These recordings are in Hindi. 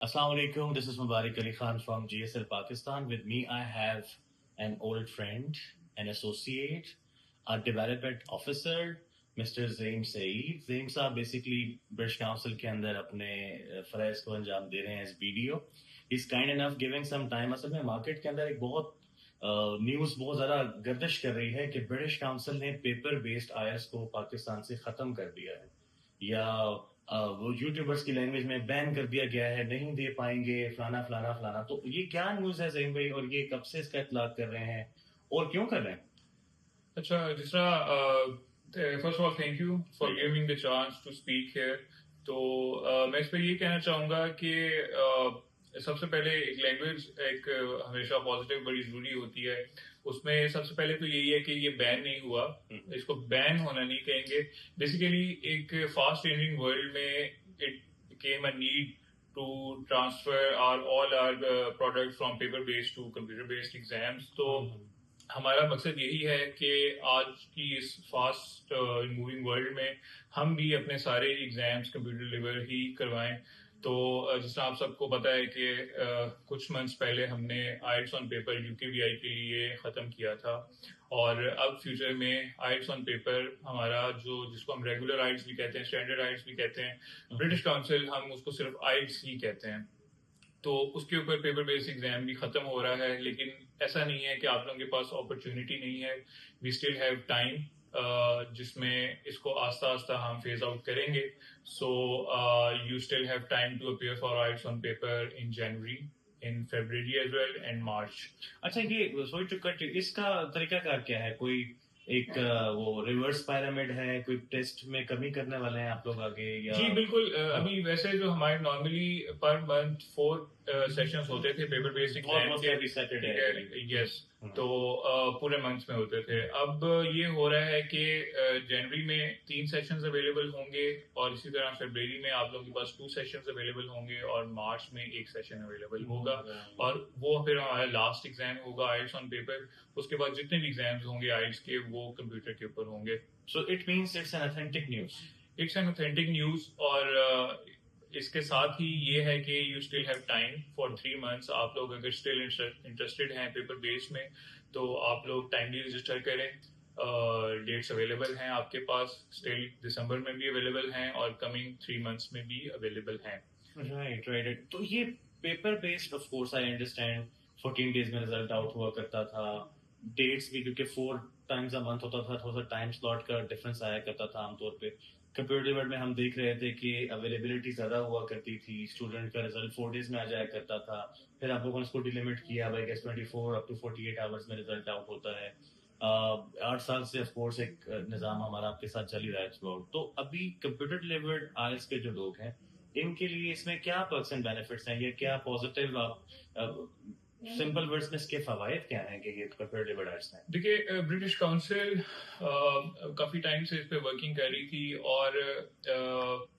Assalamu alaikum. This is Mubarak Ali Khan from GSL Pakistan. With me, I have an old friend, an associate, a development officer, Mr. Zaim Saeed. Zaim साहब basically British Council के अंदर अपने फ़राइज़ को अंजाम दे रहे हैं as BDO. He's kind enough giving some time. असल में मार्केट के अंदर एक बहुत न्यूज़ बहुत ज़्यादा गर्दिश कर रही है कि ब्रिटिश काउंसिल ने पेपर बेस्ड आयर्स को पाकिस्तान से ख़त्म कर दिया है या वो यूट्यूबर्स की लैंग्वेज में बैन कर दिया गया है, नहीं दे पाएंगे फलाना फलाना फलाना। तो ये क्या न्यूज़ है ज़हीम भाई, और ये कब से इसका इतलाक कर रहे हैं और क्यों कर रहे हैं? अच्छा जिसरा first of all thank you for giving the chance to speak here. तो मैं इस पर ये कहना चाहूंगा कि सबसे पहले एक लैंग्वेज हमेशा पॉजिटिव बड़ी जरूरी होती है। उसमें सबसे पहले तो यही है कि ये बैन नहीं हुआ, इसको बैन होना नहीं कहेंगे। बेसिकली एक फास्ट चेंजिंग वर्ल्ड में it became a need to transfer all our product from paper based to computer based exams. तो हमारा मकसद यही है कि आज की इस फास्ट मूविंग वर्ल्ड में हम भी अपने सारे एग्जाम्स कंप्यूटर लेवल ही करवाएं। तो जिस तरह आप सबको पता है कि कुछ मंथ्स पहले हमने आइट्स ऑन पेपर यूकेवीआई के लिए ख़त्म किया था, और अब फ्यूचर में आइट्स ऑन पेपर हमारा जिसको हम रेगुलर आइट्स भी कहते हैं, स्टैंडर्ड आइट्स भी कहते हैं, ब्रिटिश काउंसिल हम उसको सिर्फ आइट्स ही कहते हैं। तो उसके ऊपर पेपर बेस्ड एग्जाम भी खत्म हो रहा है, लेकिन ऐसा नहीं है कि आप लोगों के पास अपॉर्चुनिटी नहीं है। वी स्टिल हैव टाइम जिसमें इसको आस्ता आस्ता हम फेज आउट करेंगे। So you still have time to appear for IELTS on paper in January, in February as well and March. अच्छा, ये सॉरी टू कट, इसका तरीकाकार क्या है? कोई एक वो रिवर्स पिरामिड है? कोई टेस्ट में कमी करने वाले हैं आप लोग आगे या? जी बिल्कुल। अभी वैसे जो हमारे नॉर्मली पर मंथ 4 सेशंस होते थे पेपर बेस्ड एग्जाम के, सैटरडे। यस। तो पूरे मंथ में होते थे। अब ये हो रहा है कि जनवरी में 3 सेशंस अवेलेबल होंगे, और इसी तरह फरवरी में आप लोगों के पास 2 सेशंस अवेलेबल होंगे, और मार्च में 1 सेशन अवेलेबल होगा। और वो फिर हमारा लास्ट एग्जाम होगा आइट्स ऑन पेपर। उसके बाद जितने भी एग्जाम्स होंगे आइट्स के, वो कंप्यूटर के ऊपर होंगे। So it means it's an authentic news. It's an authentic news. और इसके साथ ही ये है कि you still have time for 3 months. आप लोग अगर स्टिल इंटरेस्टेड हैं पेपर बेस्ड में, तो आप लोग टाइमली रजिस्टर करें। डेट्स अवेलेबल हैं आपके पास, स्टिल दिसंबर में भी अवेलेबल हैं और कमिंग 3 मंथ्स में भी अवेलेबल हैं। Right right. तो ये paper based, of course I understand, 14 days में रिजल्ट आउट हुआ करता था। डेट्स भी क्योंकि 4 टाइम्स अ मंथ होता था, थोड़ा सा टाइम स्लॉट का डिफरेंस आया करता था आमतौर पे। कंप्यूटर वर्ल्ड में हम देख रहे थे कि अवेलेबिलिटी ज्यादा हुआ करती थी, स्टूडेंट का रिजल्ट 4 डेज में आ जाया करता था। फिर आप लोगों ने इसको डिलिमिट किया, भाई गेस 24 अप टू 48 आवर्स में रिजल्ट आउट होता है। 8 साल से ऑफकोर्स एक निज़ाम हमारा आपके साथ चल ही रहा है थ्रू आउट। तो अभी कंप्यूटर डिलीवर्ड आइल्स के जो लोग हैं, इनके लिए इसमें क्या पर्क्स एंड बेनिफिट्स हैं, ये क्या पॉजिटिव, सिंपल वर्ड्स में इसके फवायद क्या हैं कि ये कंप्यूटर डिलीवर्ड आइल्स हैं? देखिए, ब्रिटिश काउंसिल काफी टाइम से इस पे वर्किंग कर रही थी, और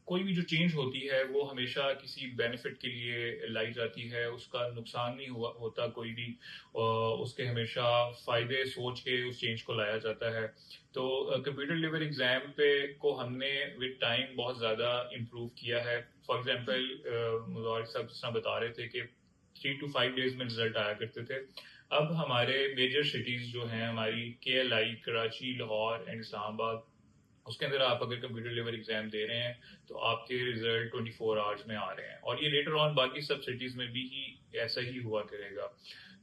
कोई भी जो चेंज होती है वो हमेशा किसी बेनिफिट के लिए लाई जाती है। उसका नुकसान नहीं होता कोई भी, उसके हमेशा फायदे सोच के उस चेंज को लाया जाता है। तो कंप्यूटर लेवल एग्जाम पे को हमने विद टाइम बहुत ज्यादा इम्प्रूव किया है। फॉर एग्जाम्पल मुबारक साहब जिस तरह बता रहे थे कि 3 to 5 डेज में रिजल्ट आया करते थे। अब हमारे मेजर सिटीज जो हैं हमारी, KLI, कराची, लाहौर एंड इस्लामाबाद, उसके अंदर आप अगर कंप्यूटर लेवल एग्जाम दे रहे हैं तो आपके रिजल्ट 24 आवर्स में आ रहे हैं, और ये लेटर ऑन बाकी सब सिटीज में भी ऐसा ही हुआ करेगा।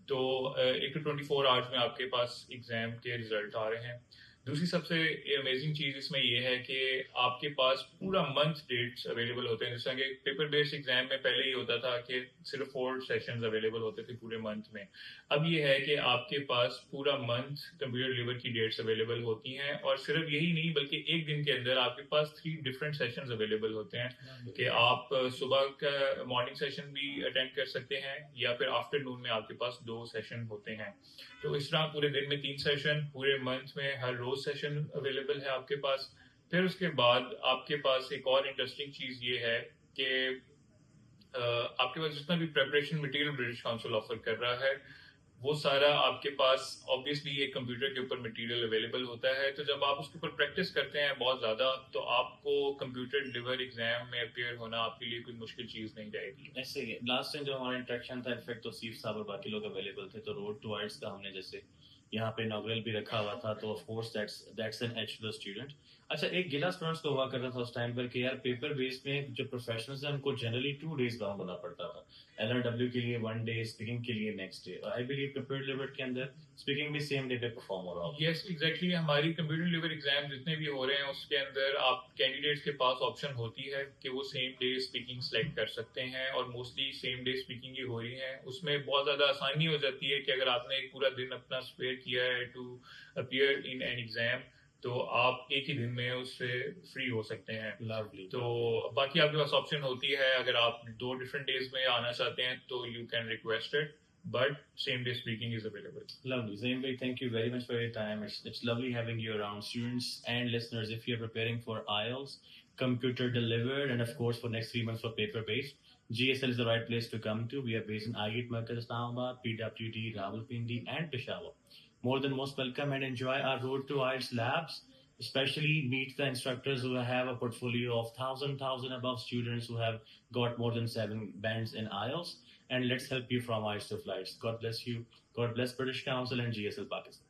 तो एक तो 24 आवर्स में आपके पास एग्जाम के रिजल्ट आ रहे हैं। दूसरी सबसे अमेजिंग चीज इसमें यह है कि आपके पास पूरा मंथ डेट्स अवेलेबल होते हैं। जैसा कि पेपर बेस्ड एग्जाम में पहले ही होता था कि सिर्फ 4 सेशंस अवेलेबल होते थे पूरे मंथ में। अब ये है कि आपके पास पूरा मंथ कंप्यूटर लेवल की डेट्स अवेलेबल होती हैं, और सिर्फ यही नहीं बल्कि एक दिन के अंदर आपके पास 3 डिफरेंट सेशंस अवेलेबल होते हैं कि आप सुबह का मॉर्निंग सेशन भी अटेंड कर सकते हैं, या फिर आफ्टरनून में आपके पास 2 सेशन होते हैं। तो इस तरह पूरे दिन में 3 सेशन, पूरे मंथ में हर रोज सेशन अवेलेबल है आपके पास। फिर उसके बाद आपके पास एक और इंटरेस्टिंग चीज ये है कि आपके पास जितना भी preparation material British council offer कर रहा है, वो सारा आपके पास ऑब्वियसली एक कंप्यूटर के ऊपर मटेरियल अवेलेबल होता है, तो जब आप उसके ऊपर प्रैक्टिस करते हैं बहुत ज़्यादा, तो आपको कंप्यूटर डिलीवर एग्जाम में अपियर होना आपके लिए कोई मुश्किल चीज़ नहीं जाएगी। ऐसे ही लास्ट टाइम जब हमारा इंटरेक्शन था इनफेक्ट तो सीफ साहब और बाकी लोग अवेलेबल थे, तो रोड टू आइल्स का हमने जैसे यहाँ पे इनॉग्रल भी रखा हुआ था, तो of course that's an edge to the student. अच्छा, एक गिला स्टूडेंट्स को हुआ करता था उस टाइम पर कि यार पेपर बेस में जो प्रोफेशनल्स हैं उनको जनरली 2 days बाउंड होना पड़ता था। LRW के लिए 1 day, स्पीकिंग के लिए नेक्स्ट डे, और आई बिलीव कंप्यूटर लिमिट के अंदर स्पीकिंग भी सेम डे पे परफॉर्म हो रहा होगा। यस एग्जैक्टली, हमारी कंप्यूटर डिलीवर एग्जाम जितने भी हो रहे हैं उसके अंदर आप कैंडिडेट्स के पास ऑप्शन होती है कि वो सेम डे स्पीकिंग सेलेक्ट कर सकते हैं, और मोस्टली सेम डे स्पीकिंग ही हो रही है। उसमें बहुत ज़्यादा आसानी हो जाती है कि अगर आपने एक पूरा दिन अपना स्पेयर किया है to appear in an exam, तो आप एक ही दिन में उससे फ्री हो सकते हैं। लवली। तो बाकी आपके पास ऑप्शन होती है, अगर आप 2 डिफरेंट डेज में आना चाहते हैं तो you can request it, but same day speaking is available. Lovely. Zainbhai, thank you very much for your time. It's lovely having you around. Students and listeners, if you're preparing for IELTS, computer delivered, and of course for next 3 months for paper based, GSL is the right place to come to. We are based in IET Markaz Islamabad, PWD, Rawalpindi, and Peshawar. More than most welcome and enjoy our Road to IELTS labs. Especially meet the instructors who have a portfolio of 1,000 above students who have got more than 7 bands in IELTS. And let's help you from IELTS to flights. God bless you. God bless British Council and GSL Pakistan.